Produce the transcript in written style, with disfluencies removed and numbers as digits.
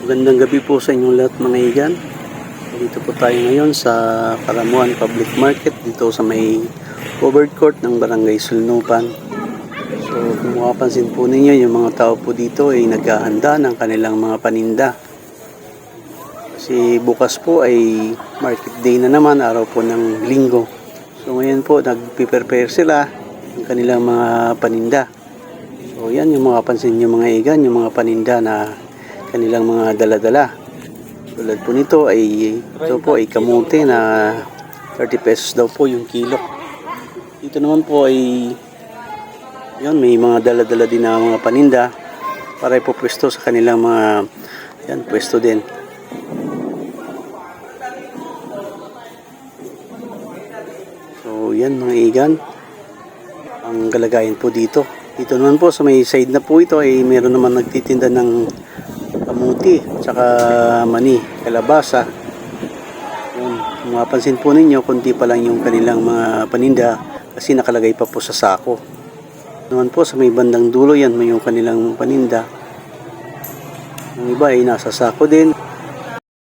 Magandang gabi po sa inyong lahat mga igan. Dito po tayo ngayon sa Karamuan Public Market dito sa may covered court ng Barangay Sulnupan. So kung makapansin po ninyo, yung mga tao po dito ay naghahanda ng kanilang mga paninda. Kasi bukas po ay market day na naman, araw po ng linggo. So ngayon po nagpe-prepare sila ng kanilang mga paninda. So yan yung makapansin nyo mga igan, yung mga paninda na kanilang mga dala-dala. Tulad po nito ay ito po ay kamote na 30 pesos daw po yung kilo. Dito naman po ay yun, may mga dala-dala din na mga paninda para ipopwesto sa kanilang mga yan, pwesto din. So yan mga igan ang kalagayan po dito. Dito naman po sa may side na po ito ay meron naman nagtitinda ng kamuti, tsaka mani, kalabasa. Yun, mapapansin po ninyo, kunti pa lang yung kanilang mga paninda kasi nakalagay pa po sa sako. Naman po sa may bandang dulo yan, may yung kanilang paninda. Yung iba ay nasa sako din.